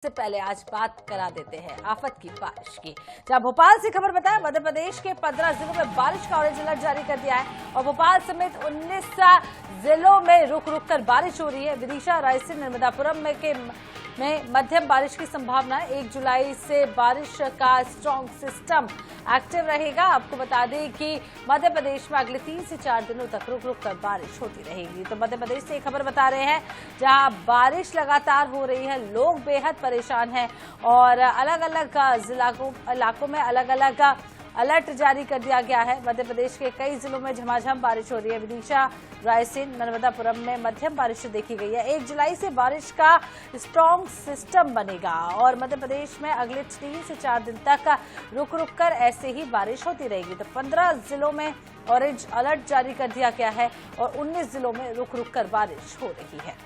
से पहले आज बात करा देते हैं आफत की बारिश की। जहां भोपाल से खबर बताया, मध्य प्रदेश के 15 जिलों में बारिश का ऑरेंज अलर्ट जारी कर दिया है और भोपाल समेत 19 जिलों में रुक रुक कर बारिश हो रही है। विदिशा, रायसेन, नर्मदापुरम में मध्यम बारिश की संभावना है। 1 जुलाई से बारिश का स्ट्रॉन्ग सिस्टम एक्टिव रहेगा। आपको बता दें कि मध्य प्रदेश में अगले 3 से 4 दिनों तक रुक रुक कर बारिश होती रहेगी। तो मध्य प्रदेश से खबर बता रहे हैं जहां बारिश लगातार हो रही है, लोग बेहद परेशान हैं और अलग अलग इलाकों में अलग अलग अलर्ट जारी कर दिया गया है। मध्य प्रदेश के कई जिलों में झमाझम बारिश हो रही है। विदिशा, रायसेन, नर्मदापुरम में मध्यम बारिश देखी गई है। 1 जुलाई से बारिश का स्ट्रॉन्ग सिस्टम बनेगा और मध्य प्रदेश में अगले 3 से 4 दिन तक रुक रुक कर ऐसे ही बारिश होती रहेगी। तो 15 जिलों में ऑरेंज अलर्ट जारी कर दिया गया है और 19 जिलों में रुक रुक कर बारिश हो रही है।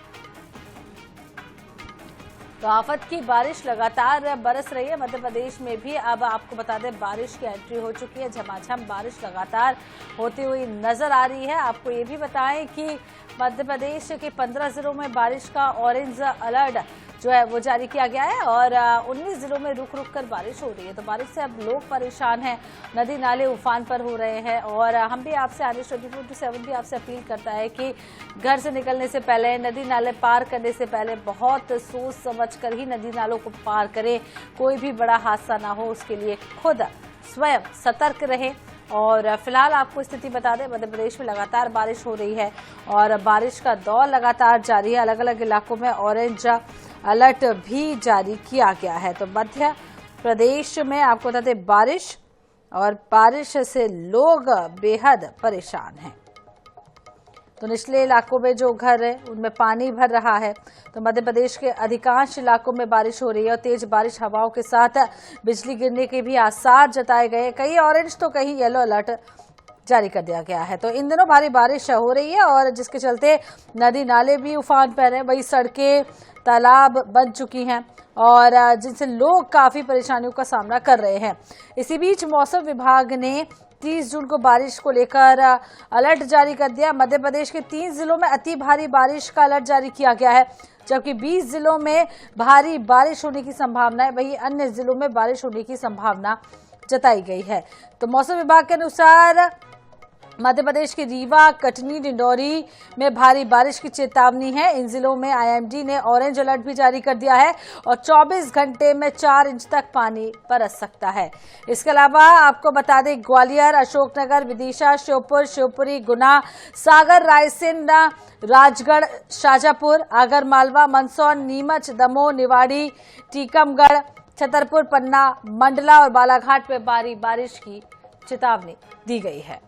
तो आफत की बारिश लगातार बरस रही है। मध्य प्रदेश में भी अब आपको बता दें बारिश की एंट्री हो चुकी है। झमाझम बारिश लगातार होती हुई नजर आ रही है। आपको ये भी बताएं कि मध्य प्रदेश के 15 जिलों में बारिश का ऑरेंज अलर्ट जो है वो जारी किया गया है और 19 जिलों में रुक रुक कर बारिश हो रही है। तो बारिश से अब लोग परेशान हैं, नदी नाले उफान पर हो रहे हैं और हम भी आपसे आने 24/7 भी आपसे अपील करता है कि घर से निकलने से पहले, नदी नाले पार करने से पहले बहुत सोच समझ कर ही नदी नालों को पार करें। कोई भी बड़ा हादसा ना हो, उसके लिए खुद स्वयं सतर्क रहें। और फिलहाल आपको स्थिति बता दें, मध्य प्रदेश में लगातार बारिश हो रही है और बारिश का दौर लगातार जारी है। अलग अलग इलाकों में ऑरेंज अलर्ट भी जारी किया गया है। तो मध्य प्रदेश में आपको बता दें बारिश और बारिश से लोग बेहद परेशान हैं। तो निचले इलाकों में जो घर है उनमें पानी भर रहा है। तो मध्य प्रदेश के अधिकांश इलाकों में बारिश हो रही है और तेज बारिश हवाओं के साथ बिजली गिरने के भी आसार जताए गए। कहीं ऑरेंज तो कहीं येलो अलर्ट जारी कर दिया गया है। तो इन दिनों भारी बारिश हो रही है और जिसके चलते नदी नाले भी उफान पर हैं, वही सड़कें तालाब बन चुकी हैं और जिनसे लोग काफी परेशानियों का सामना कर रहे हैं। इसी बीच मौसम विभाग ने 30 जून को बारिश को लेकर अलर्ट जारी कर दिया। मध्य प्रदेश के 3 जिलों में अति भारी बारिश का अलर्ट जारी किया गया है, जबकि 20 जिलों में भारी बारिश होने की संभावना है। वहीं अन्य जिलों में बारिश होने की संभावना जताई गई है। तो मौसम विभाग के अनुसार मध्य प्रदेश के रीवा, कटनी, डिंडौरी में भारी बारिश की चेतावनी है। इन जिलों में आईएमडी ने ऑरेंज अलर्ट भी जारी कर दिया है और 24 घंटे में 4 इंच तक पानी बरस सकता है। इसके अलावा आपको बता दें ग्वालियर, अशोकनगर, विदिशा, श्योपुर, शिवपुरी, गुना, सागर, रायसेन, राजगढ़, शाजापुर, आगरमालवा, मंदसौर, नीमच, दमोह, निवाड़ी, टीकमगढ़, छतरपुर, पन्ना, मंडला और बालाघाट में भारी बारिश की चेतावनी दी गई है।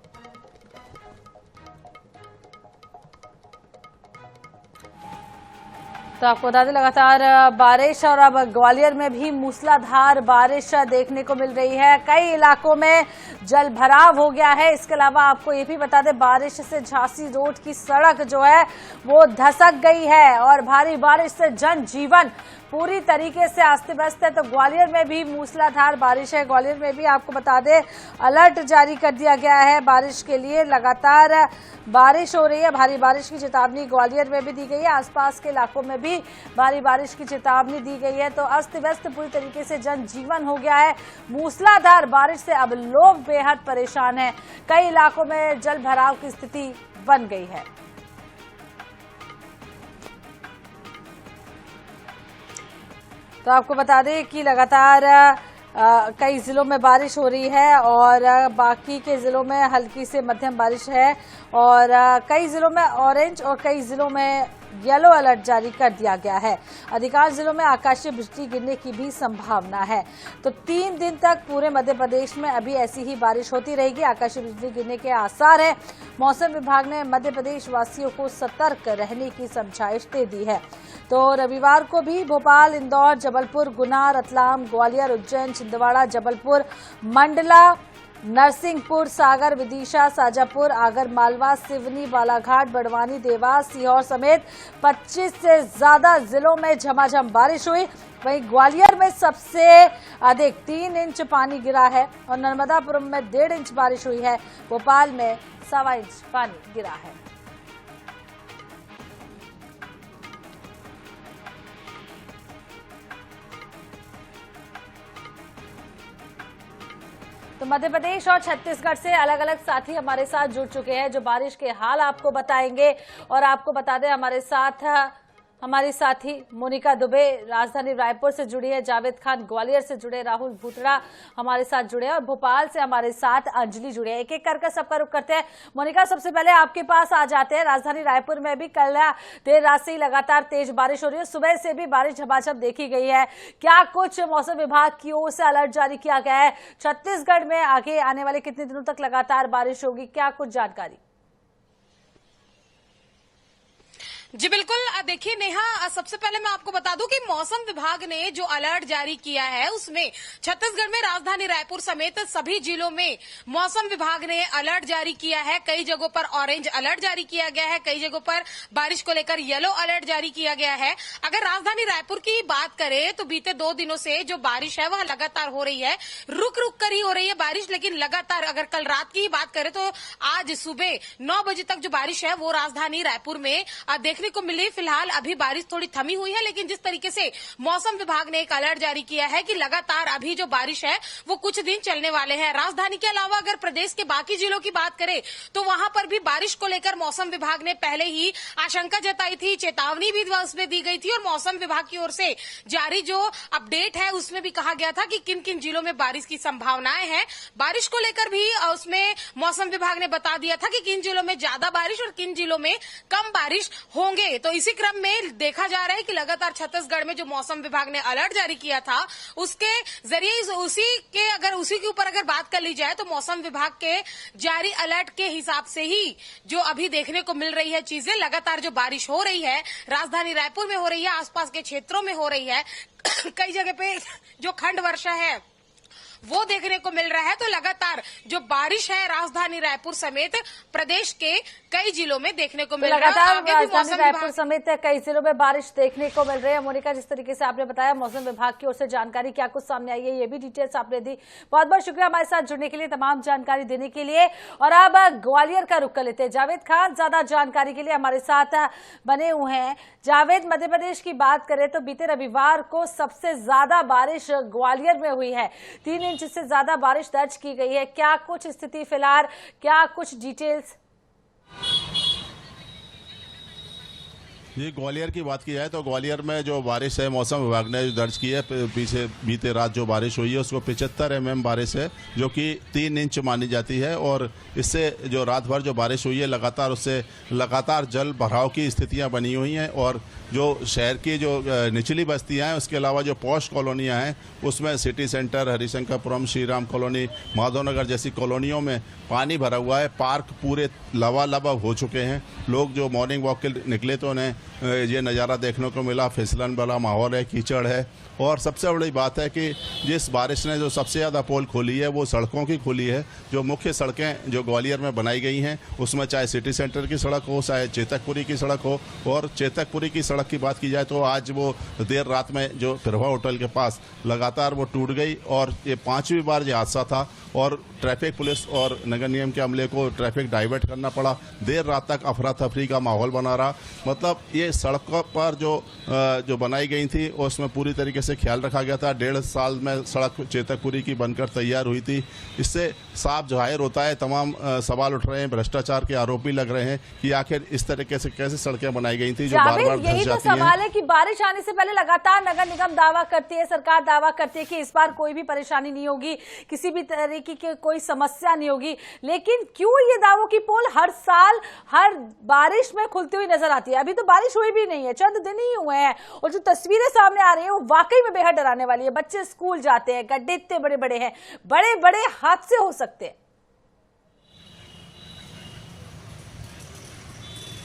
तो आपको बता दें लगातार बारिश और अब ग्वालियर में भी मूसलाधार बारिश देखने को मिल रही है। कई इलाकों में जल भराव हो गया है। इसके अलावा आपको ये भी बता दें बारिश से झांसी रोड की सड़क जो है वो धसक गई है और भारी बारिश से जनजीवन पूरी तरीके से अस्त व्यस्त है। तो ग्वालियर में भी मूसलाधार बारिश है। ग्वालियर में भी आपको बता दें अलर्ट जारी कर दिया गया है बारिश के लिए। लगातार बारिश हो रही है, भारी बारिश की चेतावनी ग्वालियर में भी दी गई है। आसपास के इलाकों में भी भारी बारिश की चेतावनी दी गई है। तो अस्त व्यस्त पूरी तरीके से जनजीवन हो गया है। मूसलाधार बारिश से अब लोग बेहद परेशान हैं। कई इलाकों में जल भराव की स्थिति बन गई है। तो आपको बता दें कि लगातार कई जिलों में बारिश हो रही है और बाकी के जिलों में हल्की से मध्यम बारिश है और कई जिलों में ऑरेंज और कई जिलों में येलो अलर्ट जारी कर दिया गया है। अधिकांश जिलों में आकाशीय बिजली गिरने की भी संभावना है। तो 3 दिन तक पूरे मध्य प्रदेश में अभी ऐसी ही बारिश होती रहेगी। आकाशीय बिजली गिरने के आसार है। मौसम विभाग ने मध्य प्रदेश वासियों को सतर्क रहने की समझाइश दे दी है। तो रविवार को भी भोपाल, इंदौर, जबलपुर, गुना, रतलाम, ग्वालियर, उज्जैन, छिंदवाड़ा, जबलपुर, मंडला, नरसिंहपुर, सागर, विदिशा, शाजापुर, आगरमालवा, सिवनी, बालाघाट, बड़वानी, देवास, सीहोर समेत 25 से ज्यादा जिलों में झमाझम बारिश हुई। वहीं ग्वालियर में सबसे अधिक 3 इंच पानी गिरा है और नर्मदापुरम में 1.5 इंच बारिश हुई है। भोपाल में 1.25 इंच पानी गिरा है। तो मध्य प्रदेश और छत्तीसगढ़ से अलग अलग साथी हमारे साथ जुड़ चुके हैं जो बारिश के हाल आपको बताएंगे। और आपको बता दें हमारी साथी मोनिका दुबे राजधानी रायपुर से जुड़ी है, जावेद खान ग्वालियर से जुड़े, राहुल भूतड़ा हमारे साथ जुड़े और भोपाल से हमारे साथ अंजलि जुड़े हैं। एक एक करके सबका रुख करते हैं। मोनिका, सबसे पहले आपके पास आ जाते हैं। राजधानी रायपुर में भी कल देर रात से ही लगातार तेज बारिश हो रही है, सुबह से भी बारिश झमाझम देखी गई है। क्या कुछ मौसम विभाग की ओर से अलर्ट जारी किया गया है? छत्तीसगढ़ में आगे आने वाले कितने दिनों तक लगातार बारिश होगी, क्या कुछ जानकारी? जी बिल्कुल, देखिए नेहा, सबसे पहले मैं आपको बता दूं कि मौसम विभाग ने जो अलर्ट जारी किया है उसमें छत्तीसगढ़ में राजधानी रायपुर समेत सभी जिलों में मौसम विभाग ने अलर्ट जारी किया है। कई जगहों पर ऑरेंज अलर्ट जारी किया गया है, कई जगहों पर बारिश को लेकर येलो अलर्ट जारी किया गया है। अगर राजधानी रायपुर की बात करें तो बीते 2 दिनों से जो बारिश है वह लगातार हो रही है, रुक रुक कर ही हो रही है बारिश, लेकिन लगातार। अगर कल रात की बात करें तो आज सुबह 9 बजे तक जो बारिश है वो राजधानी रायपुर में देखने को मिली। फिलहाल अभी बारिश थोड़ी थमी हुई है, लेकिन जिस तरीके से मौसम विभाग ने एक अलर्ट जारी किया है कि लगातार अभी जो बारिश है वो कुछ दिन चलने वाले हैं। राजधानी के अलावा अगर प्रदेश के बाकी जिलों की बात करें तो वहां पर भी बारिश को लेकर मौसम विभाग ने पहले ही आशंका जताई थी, चेतावनी भी उसमें दी गई थी और मौसम विभाग की ओर से जारी जो अपडेट है उसमें भी कहा गया था कि किन किन जिलों में बारिश की संभावनाएं हैं। बारिश को लेकर भी उसमें मौसम विभाग ने बता दिया था कि किन जिलों में ज्यादा बारिश और किन जिलों में कम बारिश होंगे। तो इसी क्रम में देखा जा रहा है कि लगातार छत्तीसगढ़ में जो मौसम विभाग ने अलर्ट जारी किया था उसके जरिए उसी के ऊपर अगर बात कर ली जाए तो मौसम विभाग के जारी अलर्ट के हिसाब से ही जो अभी देखने को मिल रही है चीजें, लगातार जो बारिश हो रही है राजधानी रायपुर में हो रही है, आसपास के क्षेत्रों में हो रही है, कई जगह पे जो खंड वर्षा है वो देखने को मिल रहा है। तो लगातार जो बारिश है राजधानी रायपुर समेत प्रदेश के कई जिलों में देखने को मिल रहा है। लगातार राजधानी रायपुर समेत कई जिलों में बारिश देखने को मिल रही है। मोनिका, जिस तरीके से आपने बताया मौसम विभाग की ओर से जानकारी क्या कुछ सामने आई है, ये भी डिटेल्स आपने दी। बहुत बहुत शुक्रिया हमारे साथ जुड़ने के लिए, तमाम जानकारी देने के लिए। और अब ग्वालियर का रुख कर लेते हैं। जावेद खान ज्यादा जानकारी के लिए हमारे साथ बने हुए हैं। जावेद, मध्य प्रदेश की बात करें तो बीते रविवार को सबसे ज्यादा बारिश ग्वालियर में हुई है, 3 इंच से ज्यादा बारिश दर्ज की गई है। क्या कुछ स्थिति फिलहाल, क्या कुछ डिटेल्स? ये ग्वालियर की बात की जाए तो ग्वालियर में जो बारिश है मौसम विभाग ने दर्ज की है, पीछे बीते रात जो बारिश हुई है उसको 75 mm बारिश है, जो कि 3 इंच मानी जाती है। और इससे जो रात भर जो बारिश हुई है लगातार जल भराव की स्थितियां बनी हुई हैं। और जो शहर की जो निचली बस्तियां हैं उसके अलावा जो पॉश कॉलोनियां हैं उसमें city centre, Harishankarpuram, Shriram colony, Madhavnagar जैसी कॉलोनियों में पानी भरा हुआ है। पार्क पूरे लबालब हो चुके हैं। लोग जो मॉर्निंग वॉक के निकले तो उन्हें ये नज़ारा देखने को मिला, फिसलन वाला माहौल है, कीचड़ है। और सबसे बड़ी बात है कि जिस बारिश ने जो सबसे ज़्यादा पोल खोली है वो सड़कों की खोली है। जो मुख्य सड़कें जो ग्वालियर में बनाई गई हैं उसमें चाहे सिटी सेंटर की सड़क हो, चाहे चेतकपुरी की सड़क हो। और चेतकपुरी की सड़क की बात की जाए तो आज वो देर रात में जो प्रभा होटल के पास लगातार वो टूट गई और ये 5वीं बार ये हादसा था। और ट्रैफिक पुलिस और नगर निगम के अमले को ट्रैफिक डाइवर्ट करना पड़ा। देर रात तक अफरा तफरी का माहौल बना रहा। मतलब ये सड़कों पर जो बनाई गई थी उसमें पूरी तरीके से ख्याल रखा गया था। 1.5 साल में सड़क चेतकपुरी की बनकर तैयार हुई थी। इससे साफ जाहिर होता है, तमाम सवाल उठ रहे हैं, भ्रष्टाचार के आरोपी लग रहे हैं कि आखिर इस तरीके से कैसे सड़कें बनाई गई थी जो बार बार धंस जाती हैं। सवाल है कि बारिश आने से पहले लगातार नगर निगम दावा करती है, सरकार दावा करती है कि इस बार कोई भी परेशानी नहीं होगी, किसी भी तरीके की कोई समस्या नहीं होगी, लेकिन क्यों ये दावों की पोल हर साल हर बारिश में खुलती हुई नजर आती है? अभी तो बारिश हुई भी नहीं है, चंद दिन ही हुए हैं और जो तस्वीरें सामने आ रही है वो वाकई में बेहद डराने वाली है। बच्चे स्कूल जाते हैं, गड्ढे इतने बड़े बड़े हैं, बड़े बड़े हादसे हो सकते हैं।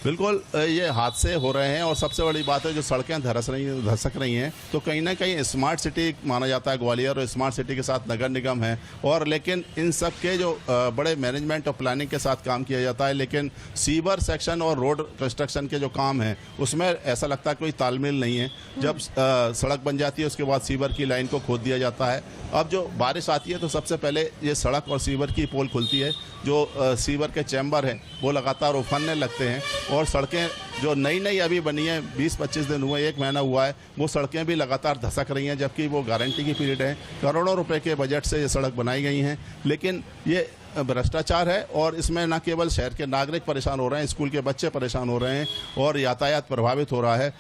बिल्कुल ये हादसे हो रहे हैं। और सबसे बड़ी बात है जो सड़कें धसक रही हैं तो कहीं ना कहीं स्मार्ट सिटी माना जाता है ग्वालियर, और स्मार्ट सिटी के साथ नगर निगम है। और लेकिन इन सब के जो बड़े मैनेजमेंट और प्लानिंग के साथ काम किया जाता है, लेकिन सीवर सेक्शन और रोड कंस्ट्रक्शन के जो काम हैं उसमें ऐसा लगता है कोई तालमेल नहीं है। जब सड़क बन जाती है उसके बाद सीवर की लाइन को खोद दिया जाता है। अब जो बारिश आती है तो सबसे पहले ये सड़क और सीवर की पोल खुलती है। जो सीवर के चैम्बर हैं वो लगातार उफनने लगते हैं और सड़कें जो नई नई अभी बनी हैं 20-25 दिन हुए, 1 महीना हुआ है, वो सड़कें भी लगातार धसक रही हैं, जबकि वो गारंटी की पीरियड है। करोड़ों रुपए के बजट से ये सड़क बनाई गई हैं, लेकिन ये भ्रष्टाचार है और इसमें न केवल शहर के नागरिक परेशान हो रहे हैं, स्कूल के बच्चे परेशान हो रहे हैं और यातायात प्रभावित हो रहा है।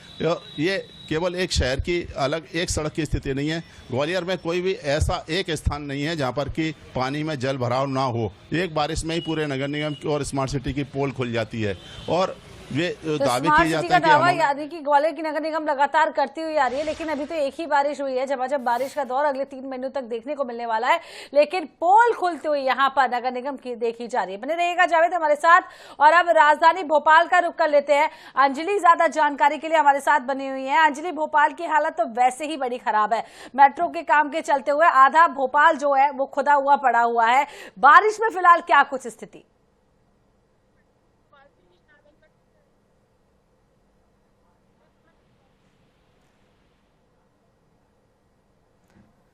ये केवल एक शहर की अलग एक सड़क की स्थिति नहीं है। ग्वालियर में कोई भी ऐसा एक स्थान नहीं है जहां पर कि पानी में जल भराव ना हो। एक बारिश में ही पूरे नगर निगम की और स्मार्ट सिटी की पोल खुल जाती है और ये दावे किए जाते हैं कि यानी कि ग्वालियर की नगर निगम लगातार करती हुई आ रही है, लेकिन अभी तो एक ही बारिश हुई है। जब बारिश का दौर अगले 3 महीनों तक देखने को मिलने वाला है, लेकिन पोल खुलते हुए यहाँ पर नगर निगम की देखी जा रही है। बने रहिएगा जावेद हमारे साथ। और अब राजधानी भोपाल का रुख कर लेते हैं। अंजलि ज्यादा जानकारी के लिए हमारे साथ बनी हुई है। अंजलि, भोपाल की हालत तो वैसे ही बड़ी खराब है। मेट्रो के काम के चलते हुए आधा भोपाल जो है वो खुदा हुआ पड़ा हुआ है। बारिश में फिलहाल क्या कुछ स्थिति?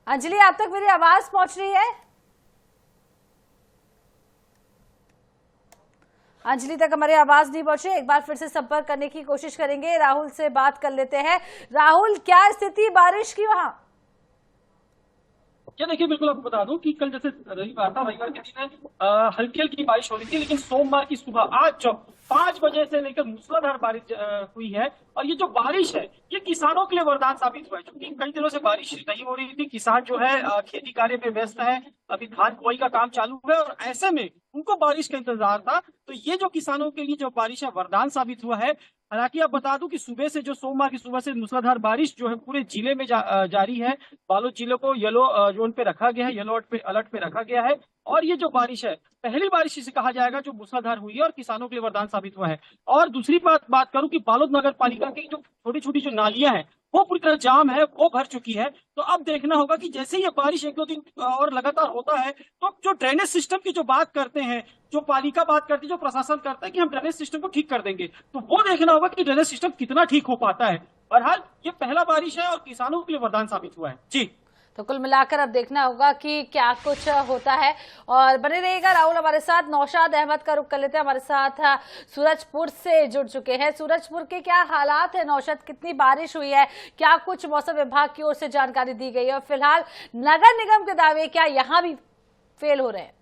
अंजलि, आप तक मेरी आवाज पहुंच रही है? अंजलि तक हमारी आवाज नहीं पहुंची। एक बार फिर से संपर्क करने की कोशिश करेंगे। राहुल से बात कर लेते हैं। राहुल, क्या स्थिति बारिश की वहां? क्या देखिए, बिल्कुल आपको बता दूं कि कल जैसे रविवार था, रविवार के दिन हल्की हल्की बारिश हो रही थी, लेकिन सोमवार की सुबह आज जब 5 बजे से लेकर मूसलाधार बारिश हुई है। और ये जो बारिश है ये किसानों के लिए वरदान साबित हुआ है, क्योंकि कई दिनों से बारिश नहीं हो रही थी। किसान जो है खेती कार्य में व्यस्त है, अभी धान बुआई का काम चालू है और ऐसे में उनको बारिश का इंतजार था। तो ये जो किसानों के लिए जो बारिश है वरदान साबित हुआ है। हालांकि आप बता दूं कि सुबह से जो सोमवार की सुबह से मूसलाधार बारिश जो है पूरे जिले में जारी है। बालोद जिले को येलो जोन पे रखा गया है, येलो अलर्ट पे रखा गया है। और ये जो बारिश है पहली बारिश इसे कहा जाएगा जो मूसलाधार हुई है और किसानों के लिए वरदान साबित हुआ है। और दूसरी बात करूं कि बालोद नगर पालिका की जो छोटी छोटी जो नालियां हैं वो पूरी तरह जाम है, वो भर चुकी है। तो अब देखना होगा कि जैसे ये बारिश 1-2 दिन और लगातार होता है तो जो ड्रेनेज सिस्टम की जो बात करते हैं, जो पालिका बात करती है, जो प्रशासन करता है कि हम ड्रेनेज सिस्टम को ठीक कर देंगे, तो वो देखना होगा कि ड्रेनेज सिस्टम कितना ठीक हो पाता है। बहरहाल ये पहला बारिश है और किसानों के लिए वरदान साबित हुआ है। जी, तो कुल मिलाकर अब देखना होगा कि क्या कुछ होता है। और बने रहेगा राहुल हमारे साथ। नौशाद अहमद का रुख कर लेते हैं, हमारे साथ सूरजपुर से जुड़ चुके हैं। सूरजपुर के क्या हालात है नौशाद? कितनी बारिश हुई है? क्या कुछ मौसम विभाग की ओर से जानकारी दी गई है? और फिलहाल नगर निगम के दावे क्या यहाँ भी फेल हो रहे हैं?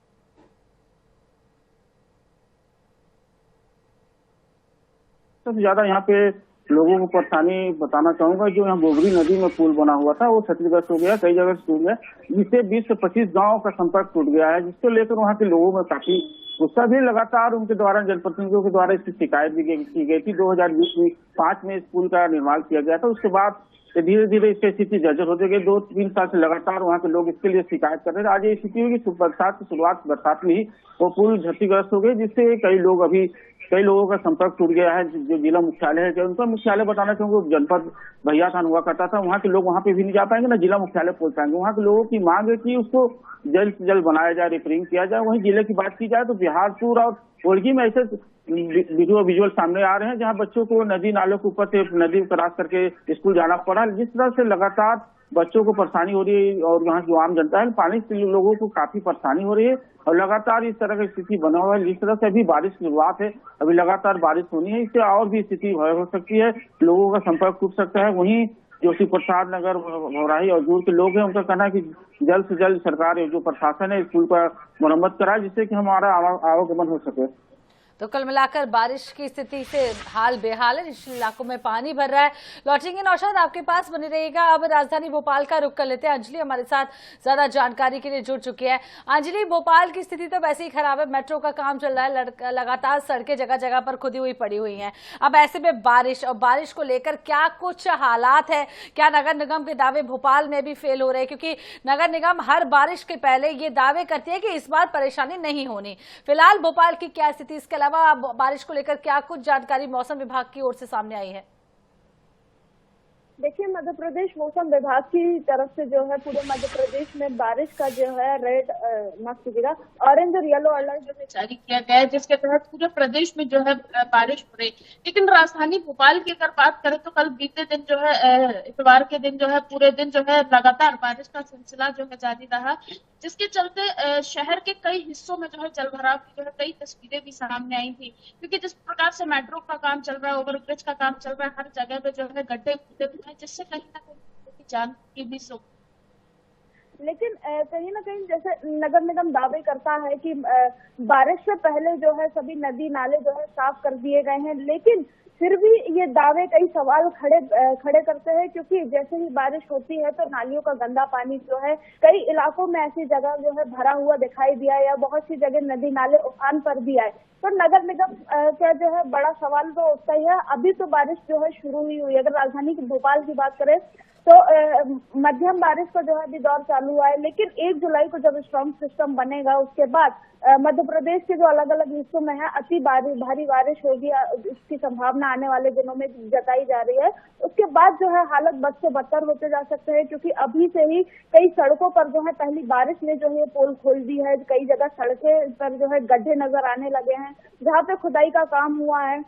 सबसे ज्यादा यहाँ पे लोगों को परेशानी बताना चाहूंगा, जो यहाँ गोगरी नदी में पुल बना हुआ था वो क्षतिग्रस्त हो गया, कई जगह से टूट गया, जिससे 20 से 25 गांवों का संपर्क टूट गया है, जिसको लेकर वहाँ के लोगों में काफी गुस्सा भी। लगातार उनके द्वारा जनप्रतिनिधियों के द्वारा इसकी शिकायत भी की गई थी। 2005 में इस पुल का निर्माण किया गया था। उसके बाद धीरे धीरे इसकी स्थिति जर्जर होती गई। 2-3 साल से लगातार वहाँ के लोग इसके लिए शिकायत कर रहे थे। आज ये स्थिति हुई कि बरसात की शुरुआत बरसात में ही वो पुल क्षतिग्रस्त हो गई, जिससे कई लोगों का संपर्क टूट गया है। जो जिला मुख्यालय है, जो उनका मुख्यालय बताना चाहूंगा जनपद भैया थान हुआ करता था, वहाँ के लोग वहाँ पे भी नहीं जा पाएंगे, ना जिला मुख्यालय पहुंच पाएंगे। वहाँ के लोगों की मांग है कि उसको जल्द से जल्द बनाया जाए, रिपेयरिंग किया जाए। वहीं जिले की बात की जाए तो बिहारपुर और ओलगी में ऐसे विजुअल सामने आ रहे हैं जहाँ बच्चों को नदी नालों के ऊपर से नदी क्रॉस करके स्कूल जाना पड़ा। जिस तरह से लगातार बच्चों को परेशानी हो रही है और यहाँ जो आम जनता है पानी से लोगों को काफी परेशानी हो रही है और लगातार इस तरह की स्थिति बना हुआ है। जिस तरह से अभी बारिश की शुरुआत है, अभी लगातार बारिश होनी है, इससे और भी स्थिति हो सकती है, लोगों का संपर्क टूट सकता है। वहीं जोशी प्रसाद नगर भौराही और दूर के लोग हैं, उनका कहना है कि जल्द से जल्द सरकार जो प्रशासन है स्कूल का मरम्मत कराए, जिससे कि हमारा आवागमन हो सके। तो कुल मिलाकर बारिश की स्थिति से हाल बेहाल है, निचले इलाकों में पानी भर रहा है। लौटेंगे नौशाद आपके पास, बने रहेगा। अब राजधानी भोपाल का रुख कर लेते हैं। अंजलि हमारे साथ ज्यादा जानकारी के लिए जुड़ चुकी है। अंजलि, भोपाल की स्थिति तो वैसे ही खराब है, मेट्रो का काम चल रहा है, लगातार सड़कें जगह जगह पर खुदी हुई पड़ी हुई हैं। अब ऐसे में बारिश और बारिश को लेकर क्या कुछ हालात है? क्या नगर निगम के दावे भोपाल में भी फेल हो रहे हैं? क्योंकि नगर निगम हर बारिश के पहले ये दावे करती है कि इस बार परेशानी नहीं होनी। फिलहाल भोपाल की क्या स्थिति? इसके अलावा बारिश को लेकर क्या कुछ जानकारी मौसम विभाग की ओर से सामने आई है? देखिए, मध्य प्रदेश मौसम विभाग की तरफ से जो है पूरे मध्य प्रदेश में बारिश का जो है रेड माफ कीजिएगा ऑरेंज और येलो अलर्ट जो है जारी किया गया है, जिसके तहत पूरे प्रदेश में जो है बारिश हो रही। लेकिन राजधानी भोपाल की अगर बात करें तो कल बीते दिन जो है इतवार के दिन जो है पूरे दिन जो है लगातार बारिश का सिलसिला जो है जारी रहा, जिसके चलते शहर के कई हिस्सों में जो है जलभराव की जो है कई तस्वीरें भी सामने आई थी। क्योंकि जिस प्रकार से मेट्रो का काम चल रहा है, ओवरब्रिज का काम चल रहा है, हर जगह पे जो है गड्ढे खुदे हुए हैं, जिससे कहीं ना कहीं जान की भी लेकिन कहीं ना कहीं जैसे नगर निगम दावे करता है कि बारिश से पहले जो है सभी नदी नाले जो है साफ कर दिए गए हैं, लेकिन फिर भी ये दावे कई सवाल खड़े करते हैं। क्योंकि जैसे ही बारिश होती है तो नालियों का गंदा पानी जो है कई इलाकों में ऐसी जगह जो है भरा हुआ दिखाई दिया, या बहुत सी जगह नदी नाले उफान पर भी आए। तो नगर निगम का जो है बड़ा सवाल तो उठता ही है। अभी तो बारिश जो है शुरू ही हुई। अगर राजधानी भोपाल की बात करें तो मध्यम बारिश का जो है अभी दौर चालू हुआ है, लेकिन 1 जुलाई को जब स्ट्रॉन्ग सिस्टम बनेगा उसके बाद मध्य प्रदेश के जो अलग अलग हिस्सों में है अति भारी बारिश होगी, इसकी संभावना आने वाले दिनों में जताई जा रही है। उसके बाद जो है हालत बद से बदतर होते जा सकते हैं, क्योंकि अभी से ही कई सड़कों पर जो है पहली बारिश ने जो है पोल खोल दी है। कई जगह सड़कें पर जो है गड्ढे नजर आने लगे हैं, जहाँ पे खुदाई का काम हुआ है,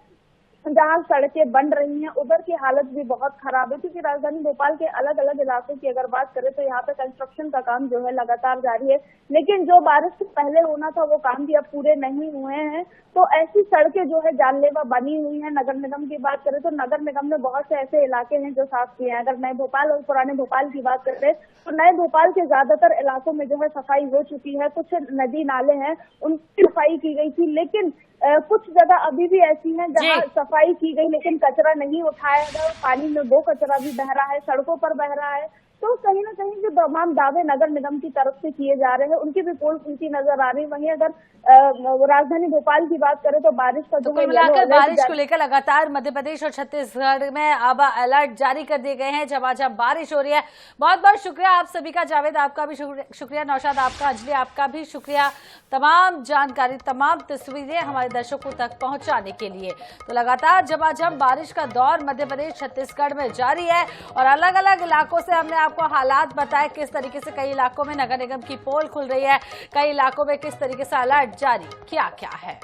जहाँ सड़कें बन रही हैं, उधर की हालत भी बहुत खराब है। क्योंकि राजधानी भोपाल के अलग अलग इलाकों की अगर बात करें तो यहाँ पे कंस्ट्रक्शन का काम जो है लगातार जारी है, लेकिन जो बारिश से पहले होना था वो काम भी अब पूरे नहीं हुए हैं। तो ऐसी सड़कें जो है जानलेवा बनी हुई है। नगर निगम की बात करें तो नगर निगम ने बहुत से ऐसे इलाके हैं जो साफ किए हैं। अगर नए भोपाल और पुराने भोपाल की बात करें तो नए भोपाल के ज्यादातर इलाकों में जो है सफाई हो चुकी है। कुछ नदी नाले हैं उनकी सफाई की गई थी, लेकिन कुछ जगह अभी भी ऐसी हैं जहां सफाई की गई लेकिन कचरा नहीं उठाया गया, पानी में वो कचरा भी बह रहा है, सड़कों पर बह रहा है। तो कहीं ना कहीं जो तमाम दावे नगर निगम की तरफ से किए जा रहे हैं उनकी भी पोल खुलती नजर आ रही है। वहीं अगर राजधानी भोपाल की बात करें तो बारिश का जो मिलाकर बारिश को लेकर लगातार मध्य प्रदेश और छत्तीसगढ़ में अब अलर्ट जारी कर दिए गए हैं। झमाझम बारिश हो रही है। बहुत बहुत शुक्रिया आप सभी का। जावेद आपका भी शुक्रिया, नौशाद आपका, अंजलि आपका भी शुक्रिया तमाम जानकारी, तमाम तस्वीरें हमारे दर्शकों तक पहुंचाने के लिए। तो लगातार झमाझम बारिश का दौर मध्य प्रदेश छत्तीसगढ़ में जारी है और अलग अलग इलाकों से हमने आपको हालात बताए किस तरीके से कई इलाकों में नगर निगम की पोल खुल रही है, कई इलाकों में किस तरीके से अलर्ट जारी किया क्या है।